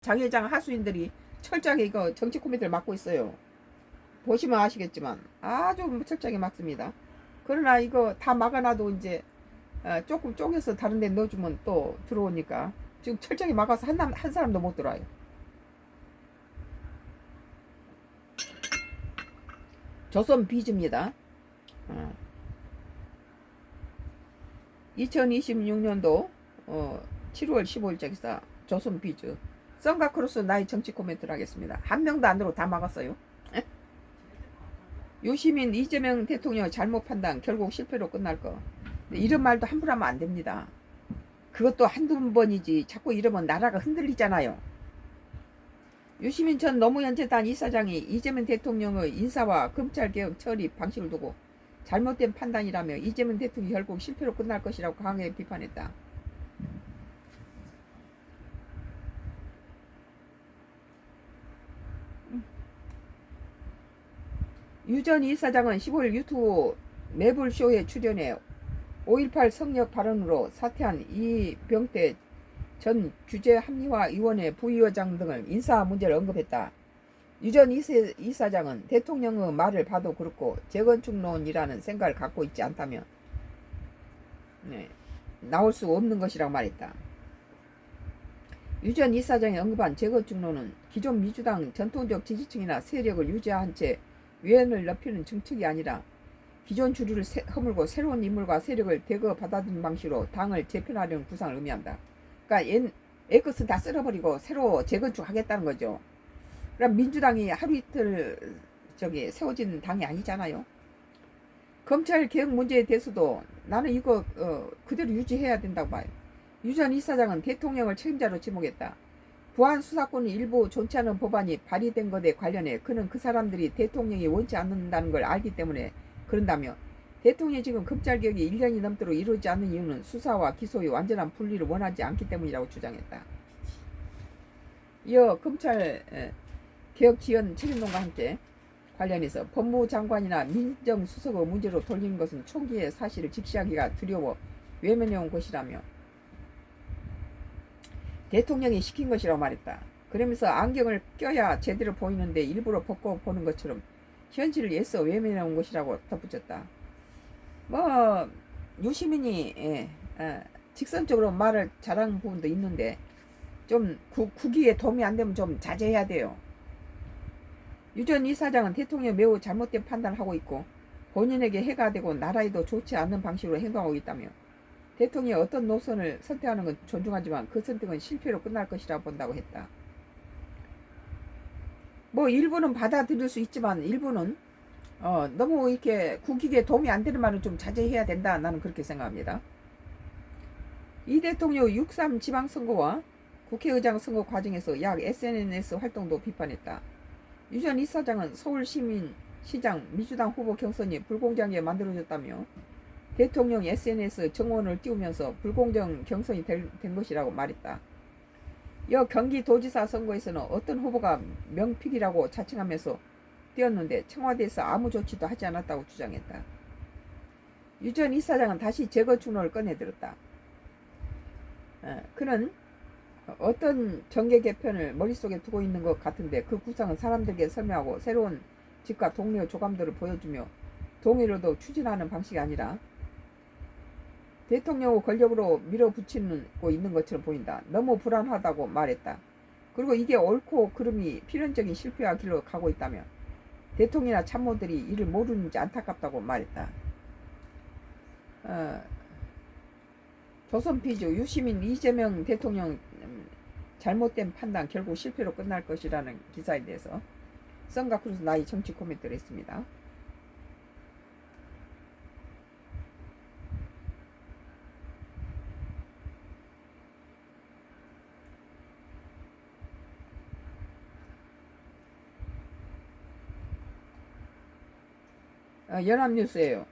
장회장 하수인들이 철저하게 이거 정치 코미디를 맡고 있어요. 보시면 아시겠지만 아주 철저하게 막습니다. 그러나 이거 다 막아놔도 이제 조금 쪼개서 다른 데 넣어주면 또 들어오니까 지금 철저하게 막아서 한 사람도 못 들어와요. 조선 비즈입니다. 2026년도 7월 15일자 기사 조선 비즈. 썬가 크로스 나의 정치 코멘트를 하겠습니다. 한 명도 안 들어 다 막았어요. 유시민 이재명 대통령 잘못 판단 결국 실패로 끝날 거. 이런 말도 함부로 하면 안 됩니다. 그것도 한두 번이지 자꾸 이러면 나라가 흔들리잖아요. 유시민 전 노무현재단 이사장이 이재명 대통령의 인사와 검찰개혁 처리 방식을 두고 잘못된 판단이라며 이재명 대통령이 결국 실패로 끝날 것이라고 강하게 비판했다. 유 전 이사장은 15일 유튜브 매불쇼에 출연해 5.18 성역 발언으로 사퇴한 이병태 전 규제합리화위원회 부위원장 등을 인사 문제를 언급했다. 유 전 이사장은 대통령의 말을 봐도 그렇고 재건축론이라는 생각을 갖고 있지 않다면 나올 수 없는 것이라고 말했다. 유 전 이사장이 언급한 재건축론은 기존 민주당 전통적 지지층이나 세력을 유지한 채 위원을 넓히는 정책이 아니라 기존 주류를 허물고 새로운 인물과 세력을 대거 받아들이는 방식으로 당을 재편하려는 구상을 의미한다. 그러니까 옛 것은 다 쓸어버리고 새로 재건축하겠다는 거죠. 그럼 민주당이 하루 이틀 세워진 당이 아니잖아요. 검찰 개혁 문제에 대해서도 나는 이거 그대로 유지해야 된다고 봐요. 유 전 이사장은 대통령을 책임자로 지목했다. 부안 수사권이 일부 존치 않은 법안이 발의된 것에 관련해 그는 그 사람들이 대통령이 원치 않는다는 걸 알기 때문에 그런다며 대통령이 지금 검찰개혁이 1년이 넘도록 이루어지지 않는 이유는 수사와 기소의 완전한 분리를 원하지 않기 때문이라고 주장했다. 이어 검찰 개혁 지연 책임론과 함께 관련해서 법무장관이나 민정수석의 문제로 돌리는 것은 총기의 사실을 직시하기가 두려워 외면해온 것이라며 대통령이 시킨 것이라고 말했다. 그러면서 안경을 껴야 제대로 보이는데 일부러 벗고 보는 것처럼 현실을 애써 외면해온 것이라고 덧붙였다. 유시민이 직선적으로 말을 잘하는 부분도 있는데 좀 국익에 도움이 안 되면 좀 자제해야 돼요. 유 전 이사장은 대통령이 매우 잘못된 판단을 하고 있고 본인에게 해가 되고 나라에도 좋지 않는 방식으로 행동하고 있다며 대통령이 어떤 노선을 선택하는 건 존중하지만 그 선택은 실패로 끝날 것이라고 본다고 했다. 일부는 받아들일 수 있지만 일부는 너무 이렇게 국익에 도움이 안 되는 말은 좀 자제해야 된다. 나는 그렇게 생각합니다. 이 대통령 6.3 지방선거와 국회의장 선거 과정에서 약 SNS 활동도 비판했다. 유 전 이사장은 서울시민시장 민주당 후보 경선이 불공정하게 만들어졌다며 대통령 SNS 정원을 띄우면서 불공정 경선이 된 것이라고 말했다. 이어 경기도지사 선거에서는 어떤 후보가 명픽이라고 자칭하면서 뛰었는데 청와대에서 아무 조치도 하지 않았다고 주장했다. 유 전 이사장은 다시 재건축론을 꺼내들었다. 그는 어떤 정계 개편을 머릿속에 두고 있는 것 같은데 그 구상은 사람들에게 설명하고 새로운 집과 동료 조감들을 보여주며 동의로도 추진하는 방식이 아니라 대통령을 권력으로 밀어붙이고 있는 것처럼 보인다. 너무 불안하다고 말했다. 그리고 이게 옳고 그름이 필연적인 실패와 길로 가고 있다며 대통령이나 참모들이 이를 모르는지 안타깝다고 말했다. 조선피즈 유시민 이재명 대통령 잘못된 판단 결국 실패로 끝날 것이라는 기사에 대해서 썬가 크루스 나이 정치 코멘트를 했습니다. 연합뉴스예요.